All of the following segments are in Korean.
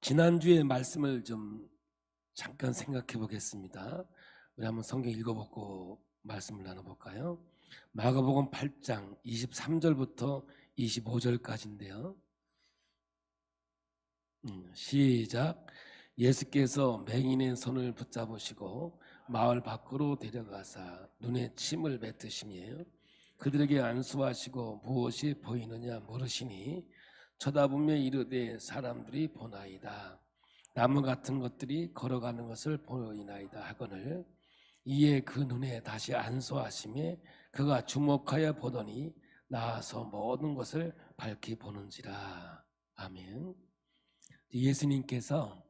지난주의 말씀을 좀 잠깐 생각해 보겠습니다. 우리 한번 성경 읽어보고 말씀을 나눠볼까요? 마가복음 8장 23절부터 25절까지인데요. 시작. 예수께서 맹인의 손을 붙잡으시고 마을 밖으로 데려가사 눈에 침을 뱉으시며 그들에게 안수하시고 무엇이 보이느냐 물으시니 쳐다보며 이르되 사람들이 보나이다. 나무 같은 것들이 걸어가는 것을 보이나이다 하거늘 이에 그 눈에 다시 안수하시며 그가 주목하여 보더니 나아서 모든 것을 밝히 보는지라. 아멘. 예수님께서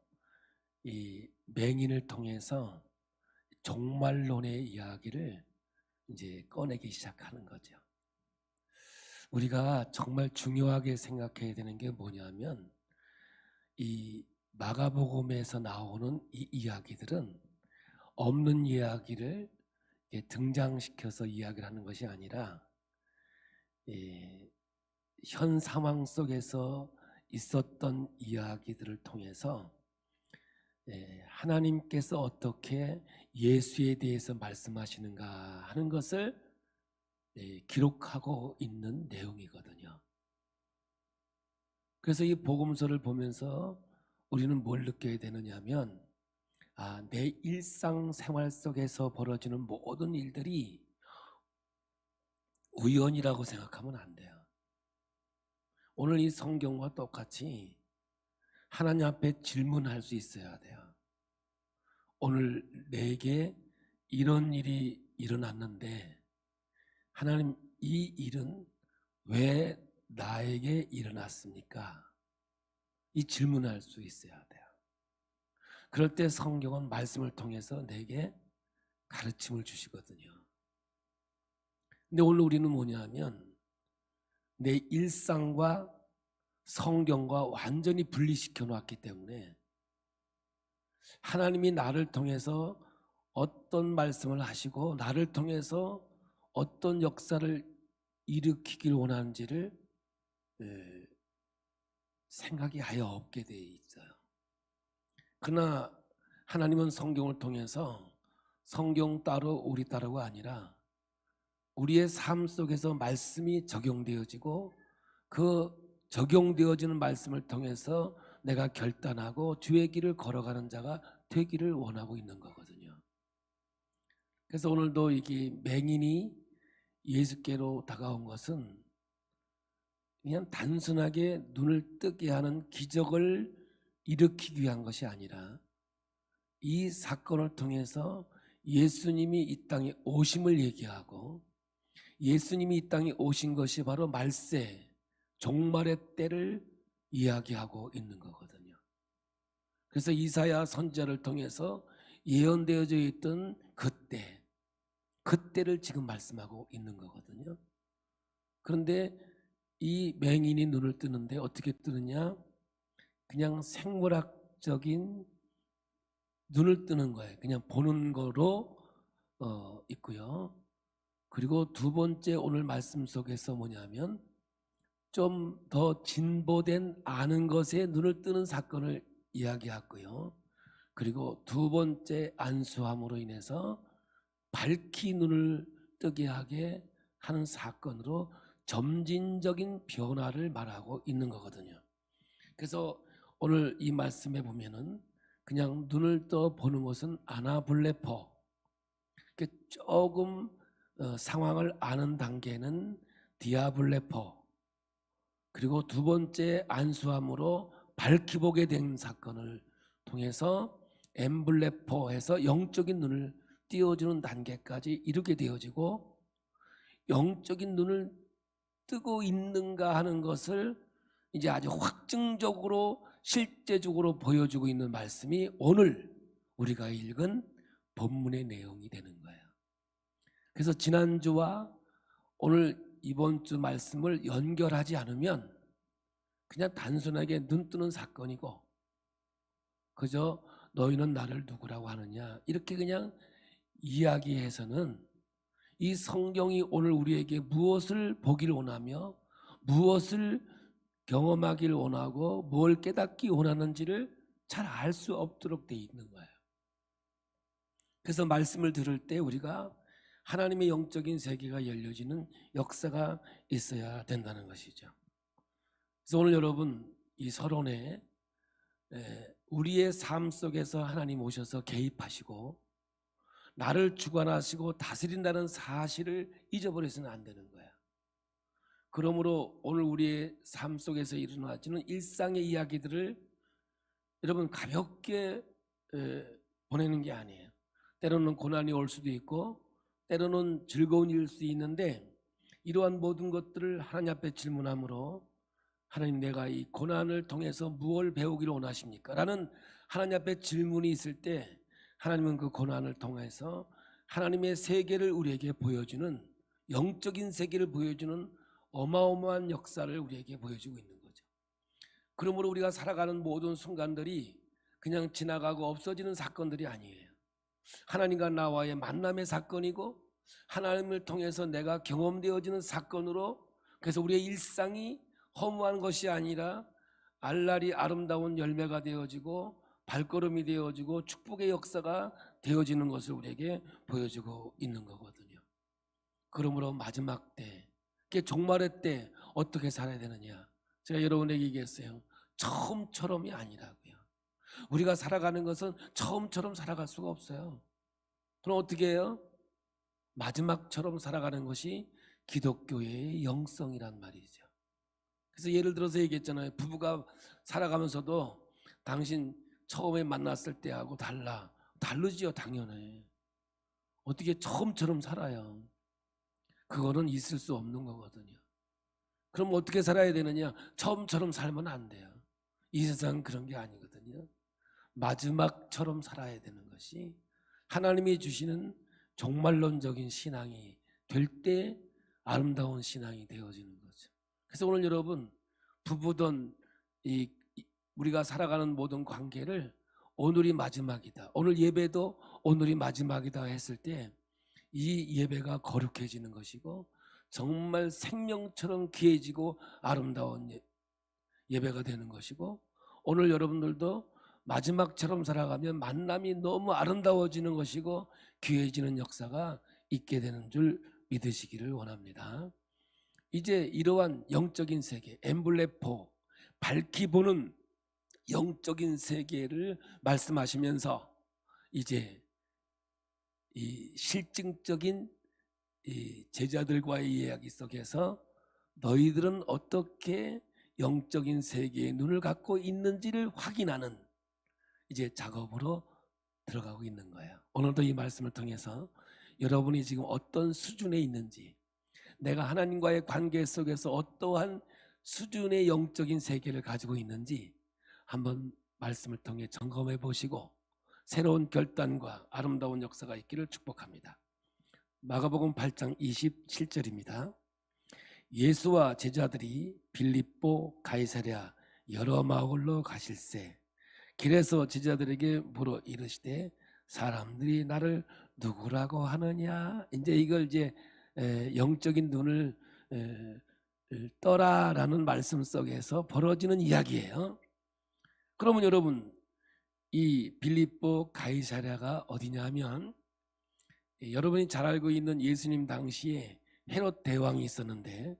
이 맹인을 통해서 종말론의 이야기를 이제 꺼내기 시작하는 거죠. 우리가 정말 중요하게 생각해야 되는 게 뭐냐면 이 마가복음에서 나오는 이 이야기들은 없는 이야기를 등장시켜서 이야기를 하는 것이 아니라 현 상황 속에서 있었던 이야기들을 통해서 하나님께서 어떻게 예수에 대해서 말씀하시는가 하는 것을 기록하고 있는 내용이거든요. 그래서 이 복음서를 보면서 우리는 뭘 느껴야 되느냐면 내 일상생활 속에서 벌어지는 모든 일들이 우연이라고 생각하면 안 돼요. 오늘 이 성경과 똑같이 하나님 앞에 질문할 수 있어야 돼요. 오늘 내게 이런 일이 일어났는데 하나님, 이 일은 왜 나에게 일어났습니까? 이 질문할 수 있어야 돼요. 그럴 때 성경은 말씀을 통해서 내게 가르침을 주시거든요. 근데 오늘 우리는 뭐냐면 내 일상과 성경과 완전히 분리시켜 놨기 때문에 하나님이 나를 통해서 어떤 말씀을 하시고 나를 통해서 어떤 역사를 일으키길 원하는지를 생각이 아예 없게 돼 있어요. 그러나 하나님은 성경을 통해서 성경 따로 우리 따로가 아니라 우리의 삶 속에서 말씀이 적용되어지고 그 적용되어지는 말씀을 통해서 내가 결단하고 주의 길을 걸어가는 자가 되기를 원하고 있는 거거든요. 그래서 오늘도 이게 맹인이 예수께로 다가온 것은 그냥 단순하게 눈을 뜨게 하는 기적을 일으키기 위한 것이 아니라 이 사건을 통해서 예수님이 이 땅에 오심을 얘기하고 예수님이 이 땅에 오신 것이 바로 말세, 종말의 때를 이야기하고 있는 거거든요. 그래서 이사야 선지자를 통해서 예언되어져 있던 그때를 지금 말씀하고 있는 거거든요. 그런데 이 맹인이 눈을 뜨는데 어떻게 뜨느냐? 그냥 생물학적인 눈을 뜨는 거예요. 그냥 보는 거로 있고요. 그리고 두 번째 오늘 말씀 속에서 뭐냐면 좀 더 진보된 아는 것에 눈을 뜨는 사건을 이야기하고요. 그리고 두 번째 안수함으로 인해서 밝히 눈을 뜨게 하게 하는 사건으로 점진적인 변화를 말하고 있는 거거든요. 그래서 오늘 이 말씀에 보면은 그냥 눈을 떠 보는 것은 아나블레퍼, 조금 상황을 아는 단계는 디아블레퍼, 그리고 두 번째 안수함으로 밝히 보게 된 사건을 통해서 엠블레퍼에서 영적인 눈을 띄워주는 단계까지 이르게 되어지고 영적인 눈을 뜨고 있는가 하는 것을 이제 아주 확증적으로 실제적으로 보여주고 있는 말씀이 오늘 우리가 읽은 본문의 내용이 되는 거예요. 그래서 지난주와 오늘 이번 주 말씀을 연결하지 않으면 그냥 단순하게 눈 뜨는 사건이고 그저 너희는 나를 누구라고 하느냐 이렇게 그냥 이야기해서는 이 성경이 오늘 우리에게 무엇을 보기를 원하며 무엇을 경험하기를 원하고 뭘 깨닫기 원하는지를 잘 알 수 없도록 돼 있는 거예요. 그래서 말씀을 들을 때 우리가 하나님의 영적인 세계가 열려지는 역사가 있어야 된다는 것이죠. 그래서 오늘 여러분 이 서론에 우리의 삶 속에서 하나님 오셔서 개입하시고 나를 주관하시고 다스린다는 사실을 잊어버려서는 안 되는 거야. 그러므로 오늘 우리의 삶 속에서 일어나지는 일상의 이야기들을 여러분 가볍게 보내는 게 아니에요. 때로는 고난이 올 수도 있고 때로는 즐거운 일일 수 있는데 이러한 모든 것들을 하나님 앞에 질문함으로 하나님, 내가 이 고난을 통해서 무엇을 배우기를 원하십니까? 라는 하나님 앞에 질문이 있을 때 하나님은 그 고난을 통해서 하나님의 세계를 우리에게 보여주는, 영적인 세계를 보여주는 어마어마한 역사를 우리에게 보여주고 있는 거죠. 그러므로 우리가 살아가는 모든 순간들이 그냥 지나가고 없어지는 사건들이 아니에요. 하나님과 나와의 만남의 사건이고 하나님을 통해서 내가 경험되어지는 사건으로, 그래서 우리의 일상이 허무한 것이 아니라 알날이 아름다운 열매가 되어지고 발걸음이 되어지고 축복의 역사가 되어지는 것을 우리에게 보여주고 있는 거거든요. 그러므로 마지막 때, 종말의 때 어떻게 살아야 되느냐, 제가 여러분에게 얘기했어요. 처음처럼이 아니라고요. 우리가 살아가는 것은 처음처럼 살아갈 수가 없어요. 그럼 어떻게 해요? 마지막처럼 살아가는 것이 기독교의 영성이란 말이죠. 그래서 예를 들어서 얘기했잖아요. 부부가 살아가면서도 당신 처음에 만났을 때하고 다르지요. 당연히. 어떻게 처음처럼 살아요? 그거는 있을 수 없는 거거든요. 그럼 어떻게 살아야 되느냐? 처음처럼 살면 안 돼요. 이 세상은 그런 게 아니거든요. 마지막처럼 살아야 되는 것이 하나님이 주시는 종말론적인 신앙이 될 때 아름다운 신앙이 되어지는 거죠. 그래서 오늘 여러분, 부부든 우리가 살아가는 모든 관계를 오늘이 마지막이다, 오늘 예배도 오늘이 마지막이다 했을 때 이 예배가 거룩해지는 것이고 정말 생명처럼 귀해지고 아름다운 예배가 되는 것이고, 오늘 여러분들도 마지막처럼 살아가면 만남이 너무 아름다워지는 것이고 귀해지는 역사가 있게 되는 줄 믿으시기를 원합니다. 이제 이러한 영적인 세계, 엠블레포, 밝히 보는 영적인 세계를 말씀하시면서 이제 이 실증적인 이 제자들과의 이야기 속에서 너희들은 어떻게 영적인 세계의 눈을 갖고 있는지를 확인하는 이제 작업으로 들어가고 있는 거예요. 오늘도 이 말씀을 통해서 여러분이 지금 어떤 수준에 있는지, 내가 하나님과의 관계 속에서 어떠한 수준의 영적인 세계를 가지고 있는지 한번 말씀을 통해 점검해 보시고 새로운 결단과 아름다운 역사가 있기를 축복합니다. 마가복음 8장 27절입니다. 예수와 제자들이 빌립보 가이사랴 여러 마을로 가실새 길에서 제자들에게 물어 이르시되 사람들이 나를 누구라고 하느냐. 이제 이걸 이제 영적인 눈을 떠라라는 말씀 속에서 벌어지는 이야기예요. 그러면 여러분, 이 빌립보 가이사랴가 어디냐면 여러분이 잘 알고 있는 예수님 당시에 헤롯 대왕이 있었는데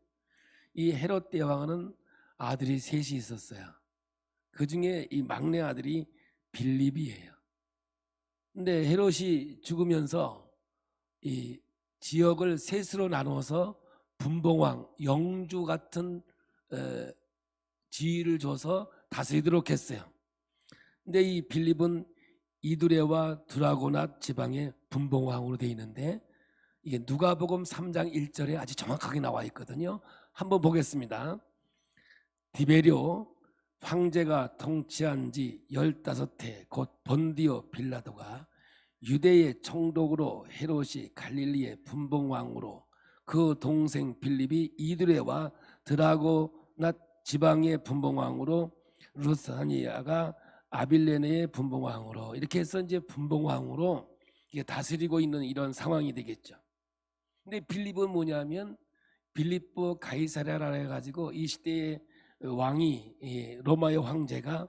이 헤롯 대왕은 아들이 셋이 있었어요. 그 중에 이 막내 아들이 빌립이에요. 근데 헤롯이 죽으면서 이 지역을 셋으로 나눠서 분봉왕, 영주 같은 지위를 줘서 다스리도록 했어요. 근데 이 빌립은 이두레와 드라고나 지방의 분봉왕으로 되어 있는데 이게 누가복음 3장 1절에 아주 정확하게 나와 있거든요. 한번 보겠습니다. 디베리오 황제가 통치한 지 15해 곧 본디오 빌라도가 유대의 총독으로 헤롯이 갈릴리의 분봉왕으로 그 동생 빌립이 이두레와 드라고나 지방의 분봉왕으로 루사니아가 아빌레네의 분봉왕으로 이렇게 해서 이제 분봉왕으로 이게 다스리고 있는 이런 상황이 되겠죠. 근데 빌립은 뭐냐면 빌립보 가이사랴라 해가지고 이 시대의 왕이 로마의 황제가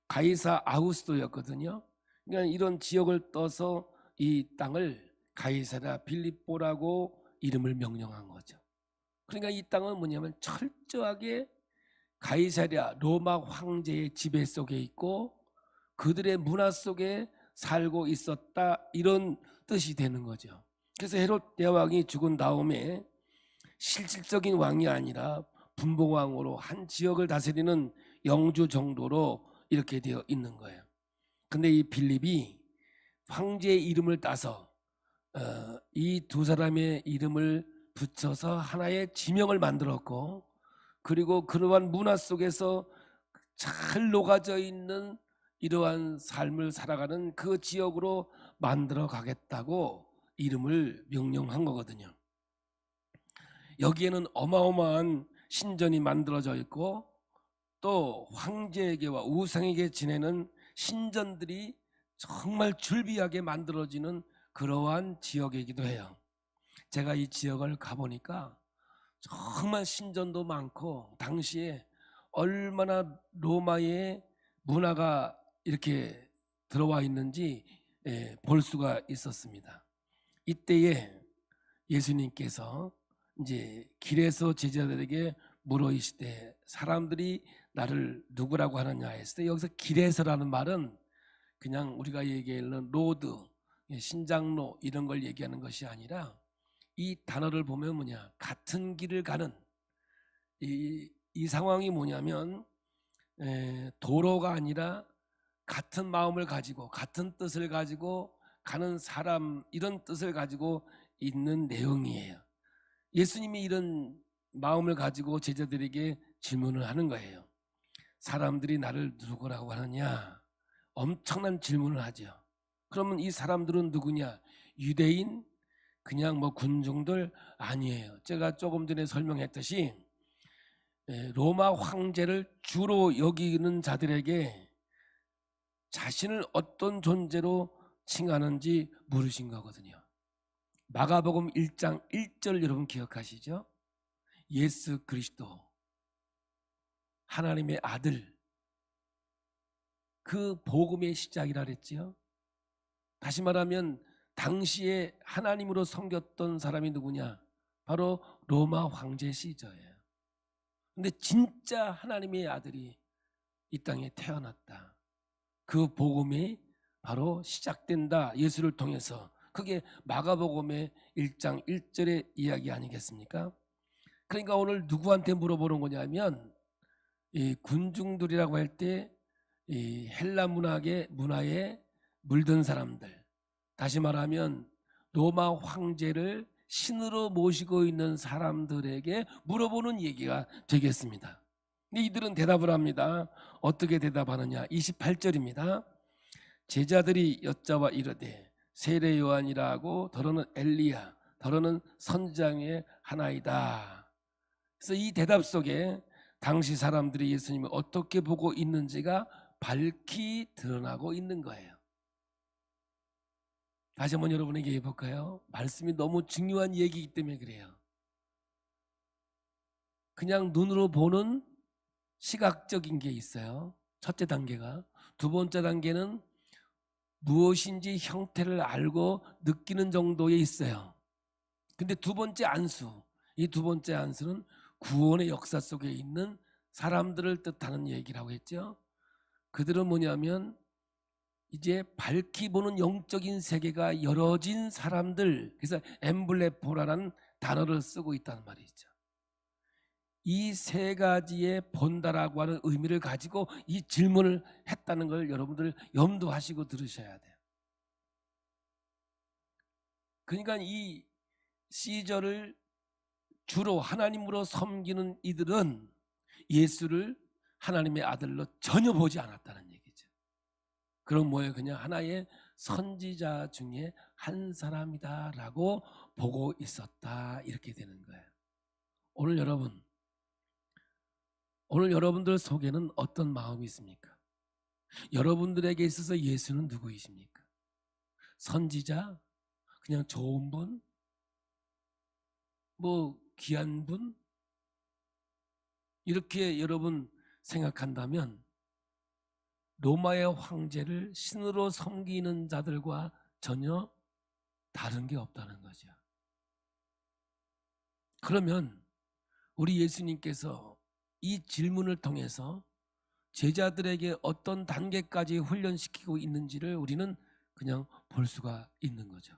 가이사 아우스도였거든요. 그러니까 이런 지역을 떠서 이 땅을 가이사랴 빌립보라고 이름을 명령한 거죠. 그러니까 이 땅은 뭐냐면 철저하게 가이사랴 로마 황제의 지배 속에 있고 그들의 문화 속에 살고 있었다, 이런 뜻이 되는 거죠. 그래서 헤롯 대왕이 죽은 다음에 실질적인 왕이 아니라 분봉왕으로 한 지역을 다스리는 영주 정도로 이렇게 되어 있는 거예요. 근데 이 빌립이 황제의 이름을 따서 이 두 사람의 이름을 붙여서 하나의 지명을 만들었고, 그리고 그러한 문화 속에서 잘 녹아져 있는 이러한 삶을 살아가는 그 지역으로 만들어 가겠다고 이름을 명령한 거거든요. 여기에는 어마어마한 신전이 만들어져 있고 또 황제에게와 우상에게 지내는 신전들이 정말 줄비하게 만들어지는 그러한 지역이기도 해요. 제가 이 지역을 가보니까 정말 신전도 많고 당시에 얼마나 로마의 문화가 이렇게 들어와 있는지 볼 수가 있었습니다. 이때에 예수님께서 이제 길에서 제자들에게 물어 이르시되 사람들이 나를 누구라고 하느냐 했을 때, 여기서 길에서라는 말은 그냥 우리가 얘기하는 로드, 신장로 이런 걸 얘기하는 것이 아니라 이 단어를 보면 뭐냐, 같은 길을 가는 이 상황이 뭐냐면 도로가 아니라 같은 마음을 가지고 같은 뜻을 가지고 가는 사람, 이런 뜻을 가지고 있는 내용이에요. 예수님이 이런 마음을 가지고 제자들에게 질문을 하는 거예요. 사람들이 나를 누구라고 하느냐? 엄청난 질문을 하죠. 그러면 이 사람들은 누구냐? 유대인? 그냥 뭐 군중들? 아니에요. 제가 조금 전에 설명했듯이 로마 황제를 주로 여기는 자들에게 자신을 어떤 존재로 칭하는지 물으신 거거든요. 마가복음 1장 1절 여러분 기억하시죠? 예수 그리스도 하나님의 아들, 그 복음의 시작이라 그랬지요. 다시 말하면 당시에 하나님으로 섬겼던 사람이 누구냐? 바로 로마 황제 시저예요. 근데 진짜 하나님의 아들이 이 땅에 태어났다. 그 복음이 바로 시작된다. 예수를 통해서. 그게 마가복음의 1장 1절의 이야기 아니겠습니까? 그러니까 오늘 누구한테 물어보는 거냐면 이 군중들이라고 할 때 이 헬라 문화에 물든 사람들, 다시 말하면 로마 황제를 신으로 모시고 있는 사람들에게 물어보는 얘기가 되겠습니다. 근데 이들은 대답을 합니다. 어떻게 대답하느냐? 28절입니다. 제자들이 여짜와 이르되 세례 요한이라고, 더러는 엘리야, 더러는 선지자의 하나이다. 그래서 이 대답 속에 당시 사람들이 예수님을 어떻게 보고 있는지가 밝히 드러나고 있는 거예요. 다시 한번 여러분에게 해볼까요? 말씀이 너무 중요한 얘기이기 때문에 그래요. 그냥 눈으로 보는 시각적인 게 있어요. 첫째 단계가. 두 번째 단계는 무엇인지 형태를 알고 느끼는 정도에 있어요. 근데 두 번째 안수, 이 두 번째 안수는 구원의 역사 속에 있는 사람들을 뜻하는 얘기라고 했죠. 그들은 뭐냐면 이제 밝히 보는 영적인 세계가 열어진 사람들, 그래서 엠블레포라는 단어를 쓰고 있다는 말이죠. 이 세 가지의 본다라고 하는 의미를 가지고 이 질문을 했다는 걸 여러분들 염두하시고 들으셔야 돼요. 그러니까 이 시저를 주로 하나님으로 섬기는 이들은 예수를 하나님의 아들로 전혀 보지 않았다는 얘기죠. 그럼 뭐예요? 그냥 하나의 선지자 중에 한 사람이다라고 보고 있었다, 이렇게 되는 거예요. 오늘 여러분들 속에는 어떤 마음이 있습니까? 여러분들에게 있어서 예수는 누구이십니까? 선지자? 그냥 좋은 분? 뭐 귀한 분? 이렇게 여러분 생각한다면, 로마의 황제를 신으로 섬기는 자들과 전혀 다른 게 없다는 거죠. 그러면 우리 예수님께서 이 질문을 통해서 제자들에게 어떤 단계까지 훈련시키고 있는지를 우리는 그냥 볼 수가 있는 거죠.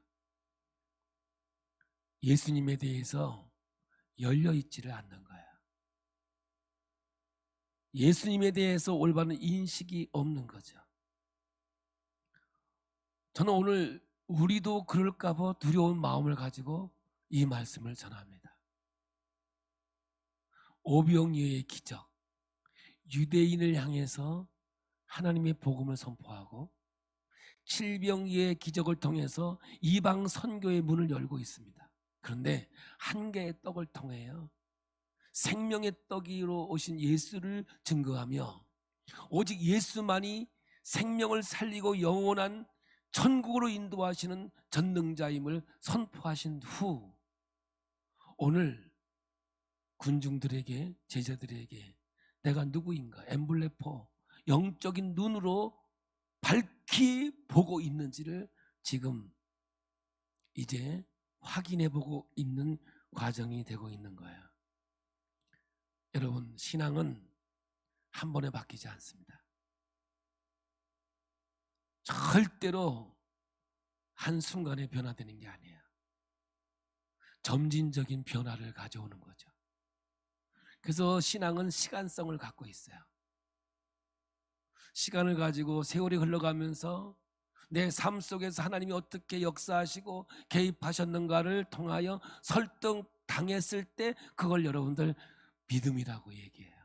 예수님에 대해서 열려 있지를 않는 거예요. 예수님에 대해서 올바른 인식이 없는 거죠. 저는 오늘 우리도 그럴까 봐 두려운 마음을 가지고 이 말씀을 전합니다. 오병이어의 기적, 유대인을 향해서 하나님의 복음을 선포하고 칠병이의 기적을 통해서 이방 선교의 문을 열고 있습니다. 그런데 한 개의 떡을 통해요, 생명의 떡이로 오신 예수를 증거하며 오직 예수만이 생명을 살리고 영원한 천국으로 인도하시는 전능자임을 선포하신 후 오늘 군중들에게, 제자들에게 내가 누구인가, 엠블레포 영적인 눈으로 밝히 보고 있는지를 지금 이제 확인해 보고 있는 과정이 되고 있는 거예요. 여러분, 신앙은 한 번에 바뀌지 않습니다. 절대로 한순간에 변화되는 게 아니에요. 점진적인 변화를 가져오는 거죠. 그래서 신앙은 시간성을 갖고 있어요. 시간을 가지고 세월이 흘러가면서 내 삶 속에서 하나님이 어떻게 역사하시고 개입하셨는가를 통하여 설득당했을 때 그걸 여러분들 믿음이라고 얘기해요.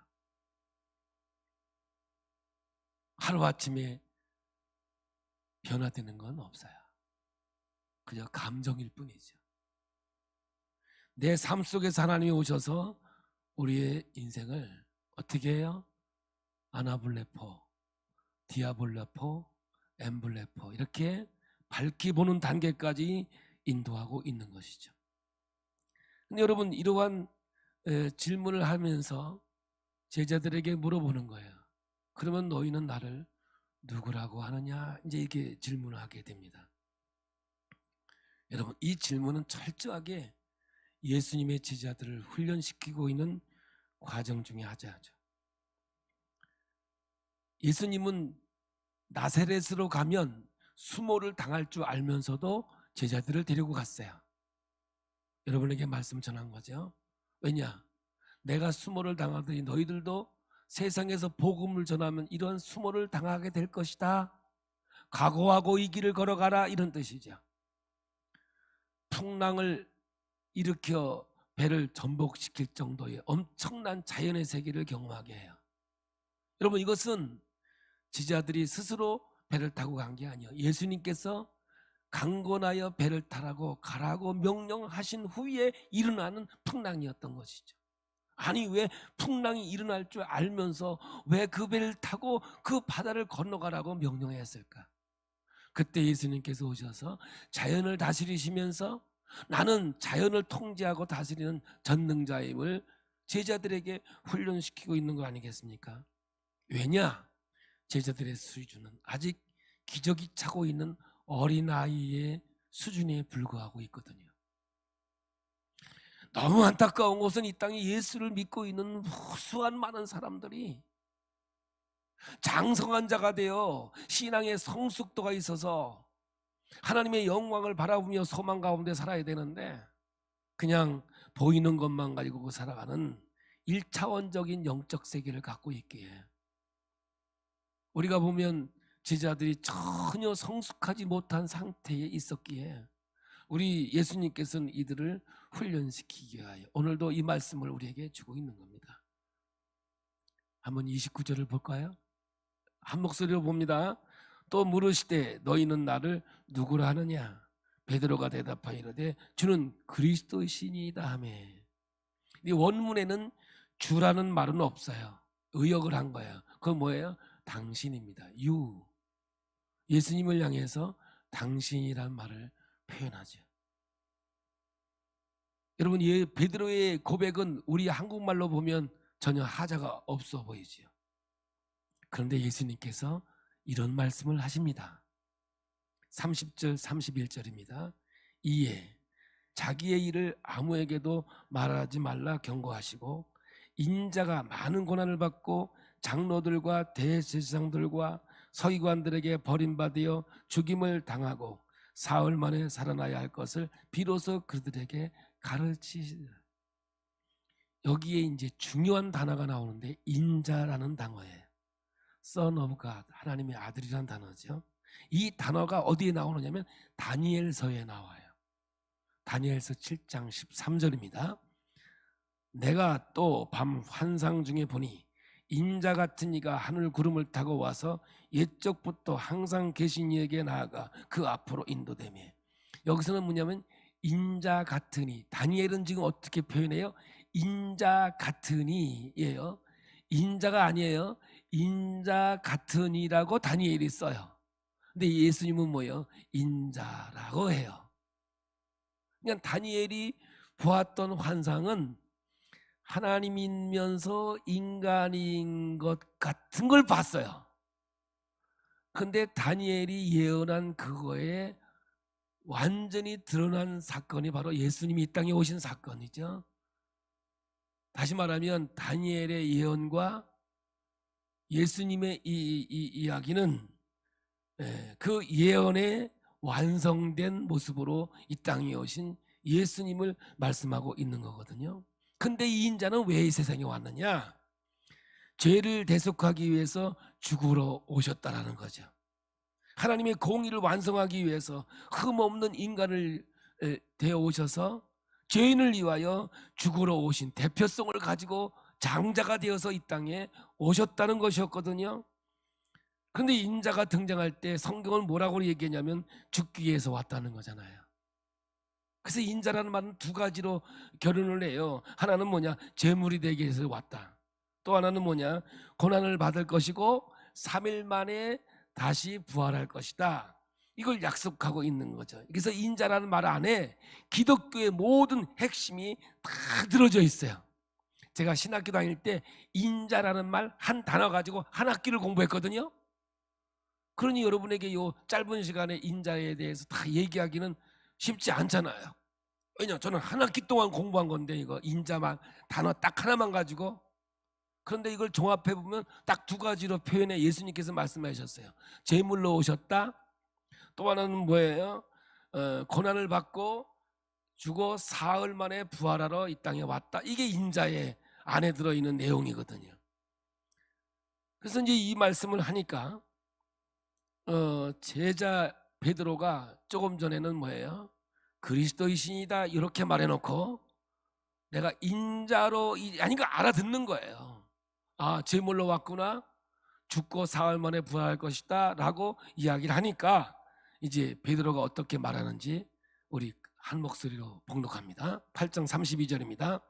하루아침에 변화되는 건 없어요. 그저 감정일 뿐이죠. 내 삶 속에서 하나님이 오셔서 우리의 인생을 어떻게 해요? 아나블레포, 디아블레포, 엠블레포 이렇게 밝히 보는 단계까지 인도하고 있는 것이죠. 근데 여러분, 이러한 질문을 하면서 제자들에게 물어보는 거예요. 그러면 너희는 나를 누구라고 하느냐? 이제 이렇게 질문을 하게 됩니다. 여러분, 이 질문은 철저하게 예수님의 제자들을 훈련시키고 있는 과정 중에 하나죠. 예수님은 나사렛으로 가면 수모를 당할 줄 알면서도 제자들을 데리고 갔어요. 여러분에게 말씀 전한 거죠. 왜냐? 내가 수모를 당하더니 너희들도 세상에서 복음을 전하면 이런 수모를 당하게 될 것이다. 각오하고 이 길을 걸어가라, 이런 뜻이죠. 풍랑을 일으켜 배를 전복시킬 정도의 엄청난 자연의 세계를 경험하게 해요. 여러분, 이것은 제자들이 스스로 배를 타고 간 게 아니에요. 예수님께서 강권하여 배를 타라고 가라고 명령하신 후에 일어나는 풍랑이었던 것이죠. 아니, 왜 풍랑이 일어날 줄 알면서 왜 그 배를 타고 그 바다를 건너가라고 명령했을까? 그때 예수님께서 오셔서 자연을 다스리시면서 나는 자연을 통제하고 다스리는 전능자임을 제자들에게 훈련시키고 있는 거 아니겠습니까? 왜냐? 제자들의 수준은 아직 기저귀 차고 있는 어린아이의 수준에 불과하고 있거든요. 너무 안타까운 것은 이 땅에 예수를 믿고 있는 무수한 많은 사람들이 장성한 자가 되어 신앙의 성숙도가 있어서 하나님의 영광을 바라보며 소망 가운데 살아야 되는데 그냥 보이는 것만 가지고 살아가는 1차원적인 영적 세계를 갖고 있기에 우리가 보면 제자들이 전혀 성숙하지 못한 상태에 있었기에 우리 예수님께서는 이들을 훈련시키기 위하여 오늘도 이 말씀을 우리에게 주고 있는 겁니다. 한번 29절을 볼까요? 한 목소리로 봅니다. 또 물으시되 너희는 나를 누구라 하느냐? 베드로가 대답하여 이르되 주는 그리스도이시니이다 하며. 이 원문에는 주라는 말은 없어요. 의역을 한 거예요. 그건 뭐예요? 당신입니다. 유. 예수님을 향해서 당신이란 말을 표현하죠. 여러분, 이 베드로의 고백은 우리 한국말로 보면 전혀 하자가 없어 보이지요. 그런데 예수님께서 이런 말씀을 하십니다. 30절 31절입니다. 이에 자기의 일을 아무에게도 말하지 말라 경고하시고 인자가 많은 고난을 받고 장로들과 대제사장들과 서기관들에게 버림받아 죽임을 당하고 사흘 만에 살아나야 할 것을 비로소 그들에게 가르치시라. 여기에 이제 중요한 단어가 나오는데 인자라는 단어예요. Son of God, 하나님의 아들이라는 단어죠. 이 단어가 어디에 나오느냐면 다니엘서에 나와요. 다니엘서 7장 13절입니다. 내가 또 밤 환상 중에 보니 인자 같은 이가 하늘 구름을 타고 와서 옛적부터 항상 계신 이에게 나아가 그 앞으로 인도되며. 여기서는 뭐냐면 인자 같은 이, 다니엘은 지금 어떻게 표현해요? 인자 같은 이예요. 인자가 아니에요. 인자 같은 이라고 다니엘이 써요. 근데 예수님은 뭐예요? 인자라고 해요. 그냥 다니엘이 보았던 환상은 하나님이면서 인간인 것 같은 걸 봤어요. 근데 다니엘이 예언한 그거에 완전히 드러난 사건이 바로 예수님이 이 땅에 오신 사건이죠. 다시 말하면 다니엘의 예언과 예수님의 이 이야기는 그 예언의 완성된 모습으로 이 땅에 오신 예수님을 말씀하고 있는 거거든요. 근데 이 인자는 왜 이 세상에 왔느냐? 죄를 대속하기 위해서 죽으러 오셨다라는 거죠. 하나님의 공의를 완성하기 위해서 흠없는 인간을 되어 오셔서 죄인을 위하여 죽으러 오신 대표성을 가지고 장자가 되어서 이 땅에 오셨다는 것이었거든요. 그런데 인자가 등장할 때 성경은 뭐라고 얘기했냐면 죽기 위해서 왔다는 거잖아요. 그래서 인자라는 말은 두 가지로 결론을 해요. 하나는 뭐냐? 제물이 되기 위해서 왔다. 또 하나는 뭐냐? 고난을 받을 것이고 3일 만에 다시 부활할 것이다. 이걸 약속하고 있는 거죠. 그래서 인자라는 말 안에 기독교의 모든 핵심이 다 들어져 있어요. 제가 신학교 다닐 때 인자라는 말 한 단어 가지고 한 학기를 공부했거든요. 그러니 여러분에게 이 짧은 시간에 인자에 대해서 다 얘기하기는 쉽지 않잖아요. 왜냐, 저는 한 학기 동안 공부한 건데 이거 인자만 단어 딱 하나만 가지고. 그런데 이걸 종합해 보면 딱 두 가지로 표현해 예수님께서 말씀하셨어요. 제물로 오셨다. 또 하나는 뭐예요? 고난을 받고 죽어 사흘 만에 부활하러 이 땅에 왔다. 이게 인자의 안에 들어있는 내용이거든요. 그래서 이제 이 말씀을 하니까 제자 베드로가 조금 전에는 뭐예요? 그리스도이신이다 이렇게 말해놓고 내가 인자로 아니 그 알아듣는 거예요. 아, 제물로 왔구나. 죽고 사흘 만에 부활할 것이다 라고 이야기를 하니까 이제 베드로가 어떻게 말하는지 우리 한 목소리로 봉독합니다. 8장 32절입니다.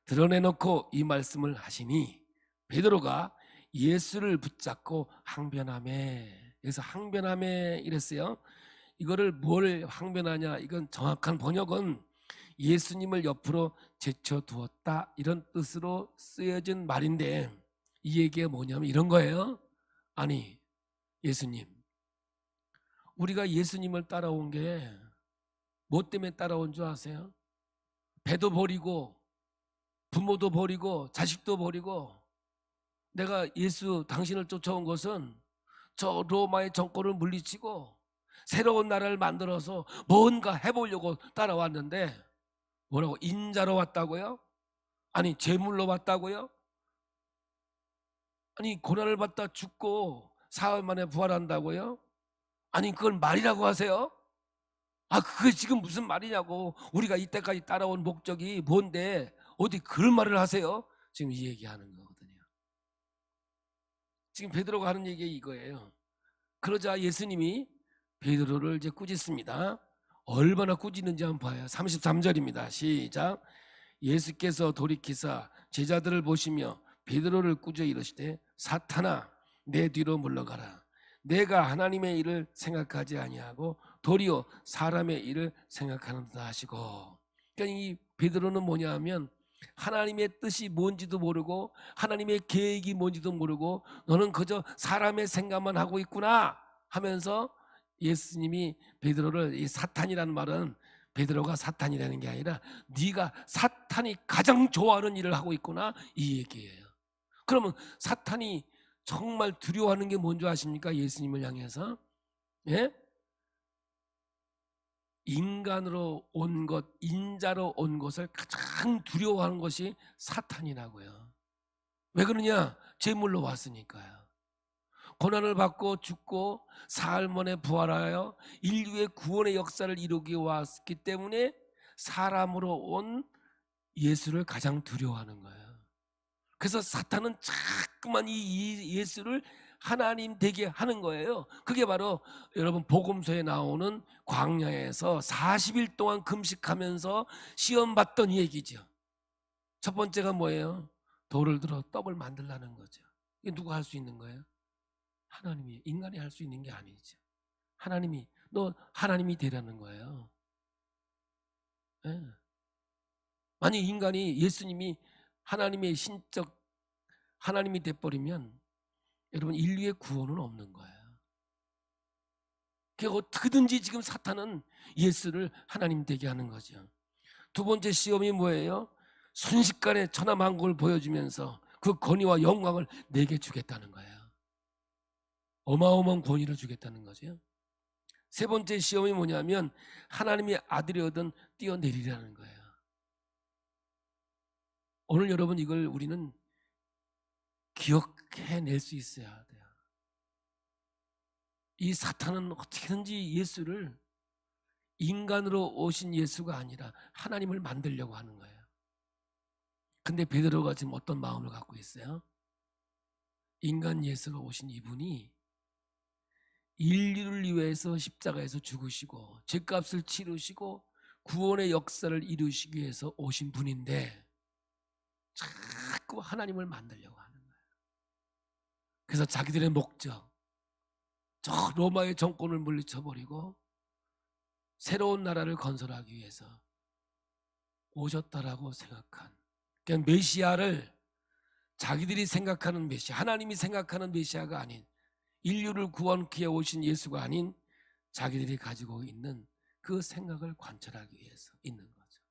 드러내놓고 이 말씀을 하시니 베드로가 예수를 붙잡고 항변하매. 그래서 항변하매 이랬어요. 이거를 뭘 항변하냐, 이건 정확한 번역은 예수님을 옆으로 제쳐두었다 이런 뜻으로 쓰여진 말인데 이 얘기가 뭐냐면 이런 거예요. 아니, 예수님, 우리가 예수님을 따라온 게 뭐 때문에 따라온 줄 아세요? 배도 버리고 부모도 버리고 자식도 버리고. 내가 예수 당신을 쫓아온 것은 저 로마의 정권을 물리치고 새로운 나라를 만들어서 뭔가 해보려고 따라왔는데 뭐라고? 인자로 왔다고요? 아니, 제물로 왔다고요? 아니, 고난을 받다 죽고 사흘 만에 부활한다고요? 아니, 그걸 말이라고 하세요? 아, 그게 지금 무슨 말이냐고. 우리가 이때까지 따라온 목적이 뭔데 어디 그런 말을 하세요? 지금 이 얘기하는 거거든요. 지금 베드로가 하는 얘기가 이거예요. 그러자 예수님이 베드로를 이제 꾸짖습니다. 얼마나 꾸짖는지 한번 봐요. 33절입니다. 시작. 예수께서 돌이키사 제자들을 보시며 베드로를 꾸짖어 이르시되 사탄아 내 뒤로 물러가라. 내가 하나님의 일을 생각하지 아니하고 도리어 사람의 일을 생각하는다 하시고. 그러니까 이 베드로는 뭐냐 하면 하나님의 뜻이 뭔지도 모르고 하나님의 계획이 뭔지도 모르고 너는 그저 사람의 생각만 하고 있구나 하면서 예수님이 베드로를, 이 사탄이라는 말은 베드로가 사탄이라는 게 아니라 네가 사탄이 가장 좋아하는 일을 하고 있구나, 이 얘기예요. 그러면 사탄이 정말 두려워하는 게 뭔지 아십니까? 예수님을 향해서, 예? 인간으로 온 것, 인자로 온 것을 가장 두려워하는 것이 사탄이라고요. 왜 그러냐? 제물로 왔으니까요. 고난을 받고 죽고 사흘 만에 부활하여 인류의 구원의 역사를 이루기 왔기 때문에 사람으로 온 예수를 가장 두려워하는 거예요. 그래서 사탄은 자꾸만 이 예수를 하나님 되게 하는 거예요. 그게 바로 여러분 복음서에 나오는 광야에서 40일 동안 금식하면서 시험 받던 얘기죠. 첫 번째가 뭐예요? 돌을 들어 떡을 만들라는 거죠. 이게 누가 할 수 있는 거예요? 하나님이. 인간이 할 수 있는 게 아니죠. 하나님이, 너 하나님이 되라는 거예요. 네. 만약 인간이, 예수님이 하나님의 신적 하나님이 돼버리면 여러분 인류의 구원은 없는 거예요. 그게 어떻게든지 지금 사탄은 예수를 하나님 되게 하는 거죠. 두 번째 시험이 뭐예요? 순식간에 천하만국을 보여주면서 그 권위와 영광을 내게 주겠다는 거예요. 어마어마한 권위를 주겠다는 거죠. 세 번째 시험이 뭐냐면 하나님의 아들이거든 뛰어내리라는 거예요. 오늘 여러분 이걸 우리는 기억해낼 수 있어야 돼요. 이 사탄은 어떻게든지 예수를 인간으로 오신 예수가 아니라 하나님을 만들려고 하는 거예요. 근데 베드로가 지금 어떤 마음을 갖고 있어요? 인간 예수가 오신 이분이 인류를 위해서 십자가에서 죽으시고 죄값을 치르시고 구원의 역사를 이루시기 위해서 오신 분인데 자꾸 하나님을 만들려고 하는 거예요. 그래서 자기들의 목적, 저 로마의 정권을 물리쳐버리고 새로운 나라를 건설하기 위해서 오셨다라고 생각한, 그러니까 메시아를 자기들이 생각하는 메시아, 하나님이 생각하는 메시아가 아닌, 인류를 구원케 해 오신 예수가 아닌 자기들이 가지고 있는 그 생각을 관철하기 위해서 있는 거죠.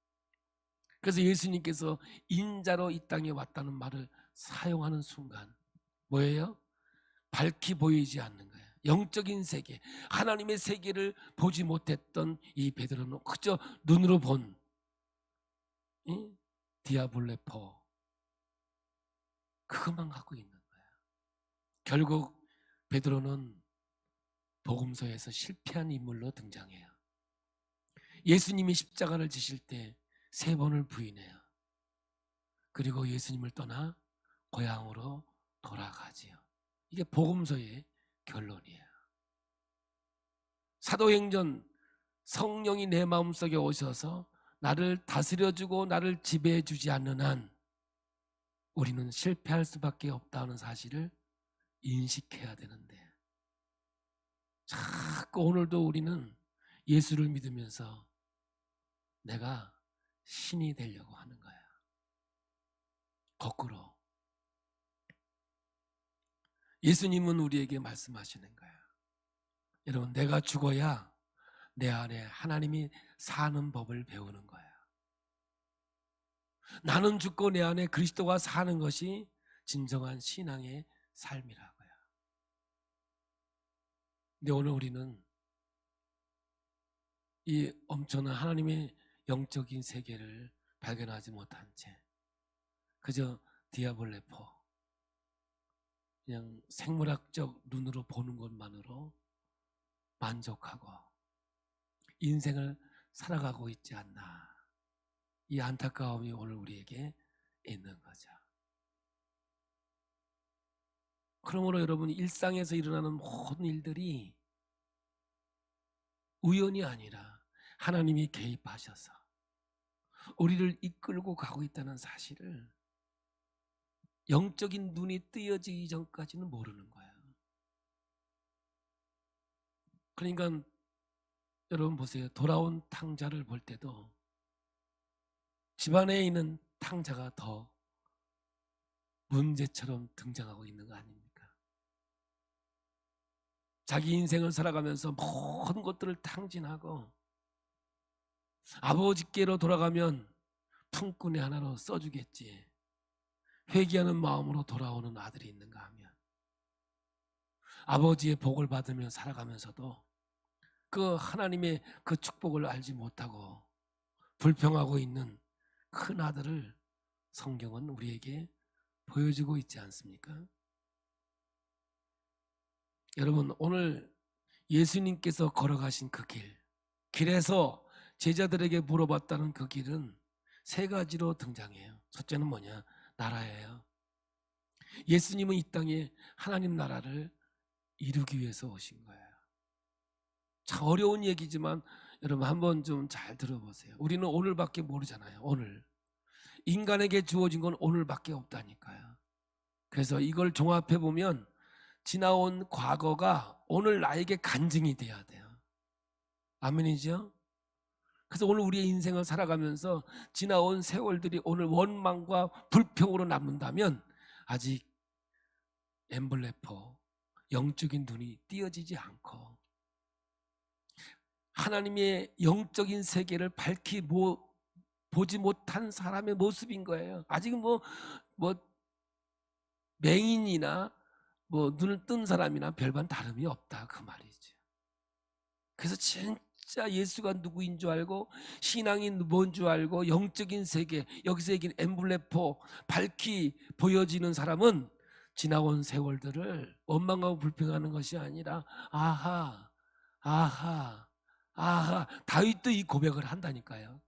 그래서 예수님께서 인자로 이 땅에 왔다는 말을 사용하는 순간 뭐예요? 밝히 보이지 않는 거예요. 영적인 세계, 하나님의 세계를 보지 못했던 이 베드로는 그저 눈으로 본 디아블레포, 그것만 갖고 있는 거예요. 결국 베드로는 복음서에서 실패한 인물로 등장해요. 예수님이 십자가를 지실 때 3번을 부인해요. 그리고 예수님을 떠나 고향으로 돌아가지요. 이게 복음서의 결론이에요. 사도행전, 성령이 내 마음속에 오셔서 나를 다스려주고 나를 지배해주지 않는 한 우리는 실패할 수밖에 없다는 사실을 인식해야 되는데, 자꾸 오늘도 우리는 예수를 믿으면서 내가 신이 되려고 하는 거야. 거꾸로 예수님은 우리에게 말씀하시는 거야. 여러분, 내가 죽어야 내 안에 하나님이 사는 법을 배우는 거야. 나는 죽고 내 안에 그리스도가 사는 것이 진정한 신앙의 삶이라고요. 근데 오늘 우리는 이 엄청난 하나님의 영적인 세계를 발견하지 못한 채 그저 디아블레포, 그냥 생물학적 눈으로 보는 것만으로 만족하고 인생을 살아가고 있지 않나, 이 안타까움이 오늘 우리에게 있는 거죠. 그러므로 여러분, 일상에서 일어나는 모든 일들이 우연이 아니라 하나님이 개입하셔서 우리를 이끌고 가고 있다는 사실을 영적인 눈이 뜨여지기 전까지는 모르는 거예요. 그러니까 여러분 보세요. 돌아온 탕자를 볼 때도 집안에 있는 탕자가 더 문제처럼 등장하고 있는 거 아닙니까? 자기 인생을 살아가면서 모든 것들을 탕진하고 아버지께로 돌아가면 품꾼의 하나로 써주겠지, 회개하는 마음으로 돌아오는 아들이 있는가 하면 아버지의 복을 받으며 살아가면서도 그 하나님의 그 축복을 알지 못하고 불평하고 있는 큰 아들을 성경은 우리에게 보여주고 있지 않습니까? 여러분, 오늘 예수님께서 걸어가신 그 길에서 제자들에게 물어봤다는 그 길은 세 가지로 등장해요. 첫째는 뭐냐? 나라예요. 예수님은 이 땅에 하나님 나라를 이루기 위해서 오신 거예요. 참 어려운 얘기지만 여러분 한번 좀 잘 들어보세요. 우리는 오늘밖에 모르잖아요. 오늘 인간에게 주어진 건 오늘밖에 없다니까요. 그래서 이걸 종합해 보면 지나온 과거가 오늘 나에게 간증이 돼야 돼요. 아멘이죠? 그래서 오늘 우리의 인생을 살아가면서 지나온 세월들이 오늘 원망과 불평으로 남는다면 아직 엠블레퍼, 영적인 눈이 띄어지지 않고 하나님의 영적인 세계를 밝히 보지 못한 사람의 모습인 거예요. 아직 뭐 맹인이나 눈을 뜬 사람이나 별반 다름이 없다 그 말이죠. 그래서 진짜 예수가 누구인 줄 알고 신앙이 뭔 줄 알고 영적인 세계, 여기서 얘기는 엠블레포 밝히 보여지는 사람은 지나온 세월들을 원망하고 불평하는 것이 아니라 아하 아하 아하, 다윗도 이 고백을 한다니까요.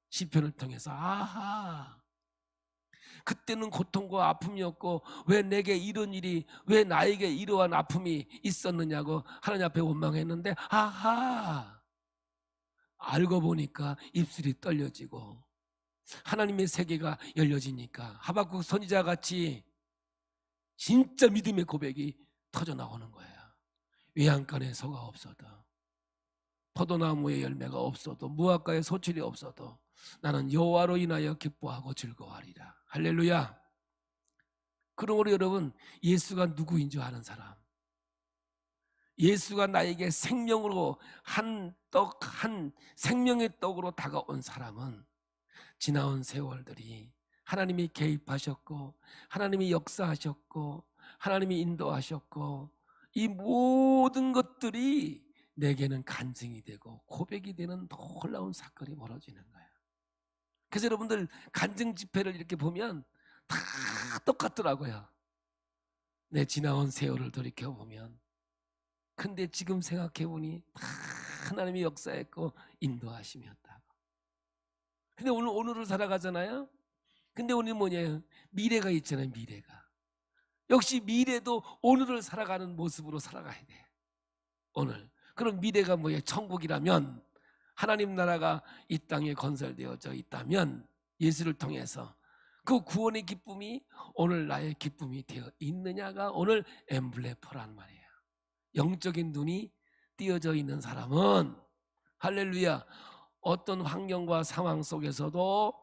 시편을 통해서 아하, 그때는 고통과 아픔이었고 왜 내게 이런 일이, 왜 나에게 이러한 아픔이 있었느냐고 하나님 앞에 원망했는데 아하, 알고 보니까 입술이 떨려지고 하나님의 세계가 열려지니까 하박국 선지자 같이 진짜 믿음의 고백이 터져 나오는 거예요. 외양간에 소가 없어도, 포도나무의 열매가 없어도, 무화과에 소출이 없어도 나는 여호와로 인하여 기뻐하고 즐거워하리라. 할렐루야. 그러므로 여러분, 예수가 누구인 줄 아는 사람, 예수가 나에게 생명으로 한 생명의 떡으로 다가온 사람은 지나온 세월들이 하나님이 개입하셨고 하나님이 역사하셨고 하나님이 인도하셨고 이 모든 것들이 내게는 간증이 되고 고백이 되는 놀라운 사건이 벌어지는 거예요. 그래서 여러분들 간증 집회를 이렇게 보면 다 똑같더라고요. 내 지나온 세월을 돌이켜보면. 근데 지금 생각해보니 다 하나님이 역사했고 인도하심이었다고. 근데 오늘을 살아가잖아요. 근데 오늘 뭐냐요? 미래가 있잖아요. 미래가. 역시 미래도 오늘을 살아가는 모습으로 살아가야 돼. 오늘. 그럼 미래가 뭐예요? 천국이라면, 하나님 나라가 이 땅에 건설되어져 있다면 예수를 통해서 그 구원의 기쁨이 오늘 나의 기쁨이 되어 있느냐가 오늘 엠블레퍼란 말이에요. 영적인 눈이 띄어져 있는 사람은 할렐루야, 어떤 환경과 상황 속에서도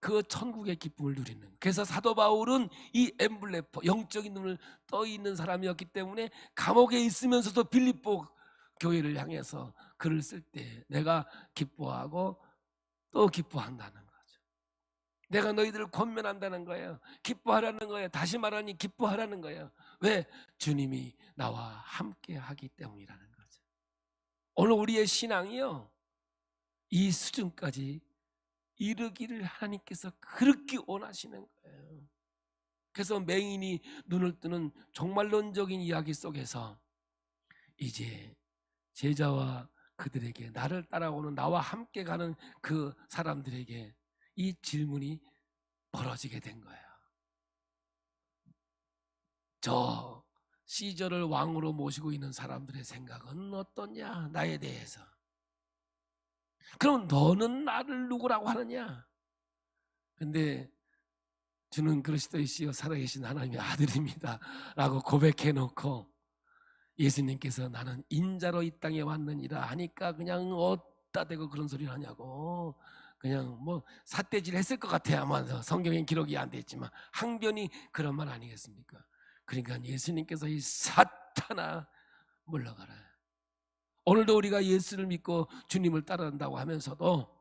그 천국의 기쁨을 누리는. 그래서 사도 바울은 이 엠블레퍼, 영적인 눈을 떠 있는 사람이었기 때문에 감옥에 있으면서도 빌립보 교회를 향해서 글을 쓸 때 내가 기뻐하고 또 기뻐한다는 거죠. 내가 너희들을 권면한다는 거예요. 기뻐하라는 거예요. 다시 말하니 기뻐하라는 거예요. 왜? 주님이 나와 함께 하기 때문이라는 거죠. 오늘 우리의 신앙이요, 이 수준까지 이르기를 하나님께서 그렇게 원하시는 거예요. 그래서 맹인이 눈을 뜨는 종말론적인 이야기 속에서 이제 제자와 그들에게, 나를 따라오는, 나와 함께 가는 그 사람들에게 이 질문이 벌어지게 된 거예요. 저 시저를 왕으로 모시고 있는 사람들의 생각은 어떠냐, 나에 대해서. 그럼 너는 나를 누구라고 하느냐? 근데 주는 그리스도이시여 살아계신 하나님의 아들입니다 라고 고백해 놓고 예수님께서 나는 인자로 이 땅에 왔느니라 하니까 그냥 어디다 대고 그런 소리를 하냐고. 그냥 뭐 삿대질 했을 것 같아요. 아마 성경에 기록이 안 돼 있지만 항변이 그런 말 아니겠습니까? 그러니까 예수님께서 이 사탄아 물러가라. 오늘도 우리가 예수를 믿고 주님을 따라간다고 하면서도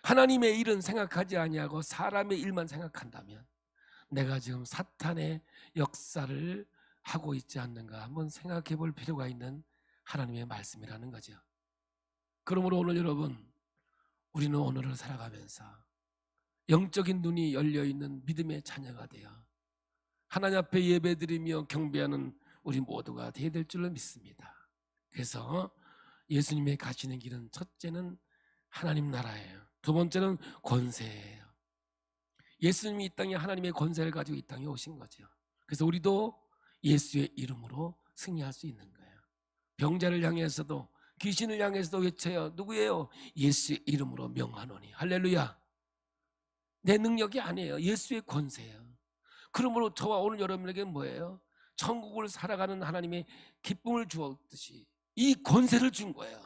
하나님의 일은 생각하지 아니하고 사람의 일만 생각한다면 내가 지금 사탄의 역사를 하고 있지 않는가 한번 생각해 볼 필요가 있는 하나님의 말씀이라는 거죠. 그러므로 오늘 여러분, 우리는 오늘을 살아가면서 영적인 눈이 열려있는 믿음의 자녀가 되어 하나님 앞에 예배드리며 경배하는 우리 모두가 되어야 될 줄로 믿습니다. 그래서 예수님의 가시는 길은 첫째는 하나님 나라예요. 두 번째는 권세예요. 예수님이 이 땅에 하나님의 권세를 가지고 이 땅에 오신 거죠. 그래서 우리도 예수의 이름으로 승리할 수 있는 거예요. 병자를 향해서도 귀신을 향해서도 외쳐요. 누구예요? 예수의 이름으로 명하노니. 할렐루야. 내 능력이 아니에요. 예수의 권세예요. 그러므로 저와 오늘 여러분에게 뭐예요? 천국을 살아가는 하나님의 기쁨을 주었듯이 이 권세를 준 거예요.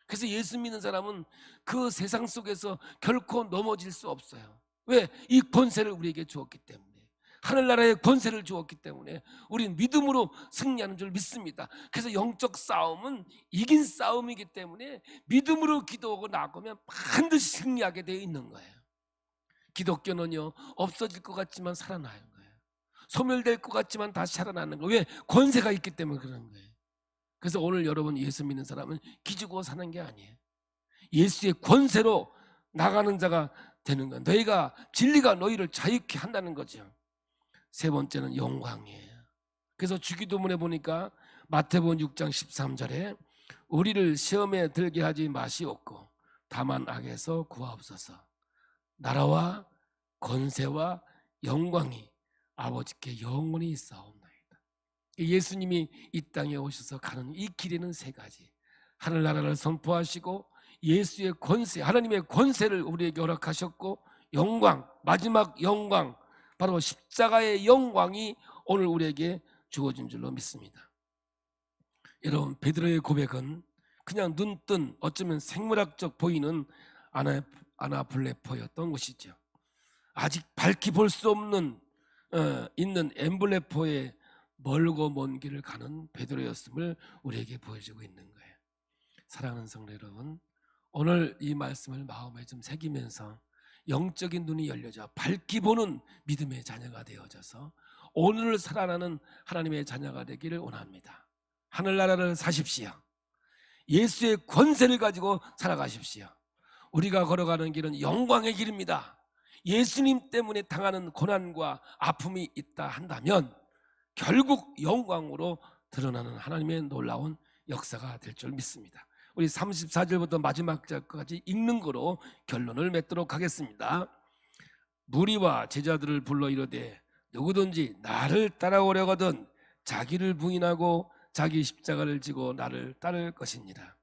그래서 예수 믿는 사람은 그 세상 속에서 결코 넘어질 수 없어요. 왜? 이 권세를 우리에게 주었기 때문에, 하늘나라의 권세를 주었기 때문에 우리는 믿음으로 승리하는 줄 믿습니다. 그래서 영적 싸움은 이긴 싸움이기 때문에 믿음으로 기도하고 나가면 반드시 승리하게 되어 있는 거예요. 기독교는요, 없어질 것 같지만 살아나는 거예요. 소멸될 것 같지만 다시 살아나는 거예요. 왜? 권세가 있기 때문에 그런 거예요. 그래서 오늘 여러분 예수 믿는 사람은 기죽어 사는 게 아니에요. 예수의 권세로 나가는 자가 되는 건, 너희가 진리가 너희를 자유케 한다는 거죠. 세 번째는 영광이에요. 그래서 주기도문에 보니까 마태복음 6장 13절에 우리를 시험에 들게 하지 마시옵고 다만 악에서 구하옵소서. 나라와 권세와 영광이 아버지께 영원히 있사옵나이다. 예수님이 이 땅에 오셔서 가는 이 길에는 세 가지, 하늘나라를 선포하시고 예수의 권세, 하나님의 권세를 우리에게 허락하셨고, 영광, 마지막 영광, 바로 십자가의 영광이 오늘 우리에게 주어진 줄로 믿습니다. 여러분, 베드로의 고백은 그냥 눈뜬 어쩌면 생물학적 보이는 아나블레포였던 것이죠. 아직 밝히 볼 수 없는 있는 엠블레포의 멀고 먼 길을 가는 베드로였음을 우리에게 보여주고 있는 거예요. 사랑하는 성도 여러분, 오늘 이 말씀을 마음에 좀 새기면서 영적인 눈이 열려져 밝히 보는 믿음의 자녀가 되어져서 오늘을 살아나는 하나님의 자녀가 되기를 원합니다. 하늘나라를 사십시오. 예수의 권세를 가지고 살아가십시오. 우리가 걸어가는 길은 영광의 길입니다. 예수님 때문에 당하는 고난과 아픔이 있다 한다면 결국 영광으로 드러나는 하나님의 놀라운 역사가 될 줄 믿습니다. 우리 34절부터 마지막 절까지 읽는 거로 결론을 맺도록 하겠습니다. 무리와 제자들을 불러 이르되 누구든지 나를 따라오려거든 자기를 부인하고 자기 십자가를 지고 나를 따를 것이니라.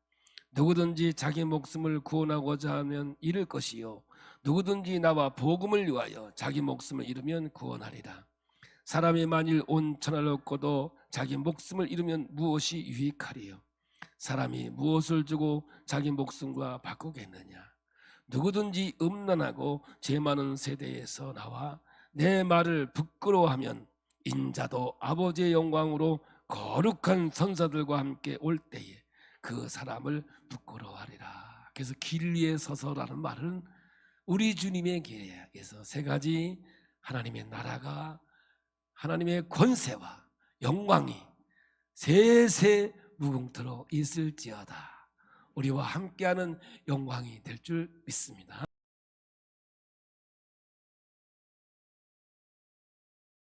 누구든지 자기 목숨을 구원하고자 하면 잃을 것이요 누구든지 나와 복음을 위하여 자기 목숨을 잃으면 구원하리라. 사람이 만일 온 천하를 얻고도 자기 목숨을 잃으면 무엇이 유익하리요? 사람이 무엇을 주고 자기 목숨과 바꾸겠느냐? 누구든지 음란하고 죄 많은 세대에서 나와 내 말을 부끄러워하면 인자도 아버지의 영광으로 거룩한 선사들과 함께 올 때에 그 사람을 부끄러워하리라. 그래서 길 위에 서서라는 말은 우리 주님의 길이에요. 그래서 세 가지, 하나님의 나라가, 하나님의 권세와 영광이 세세 무궁토록 있을지어다. 우리와 함께하는 영광이 될 줄 믿습니다.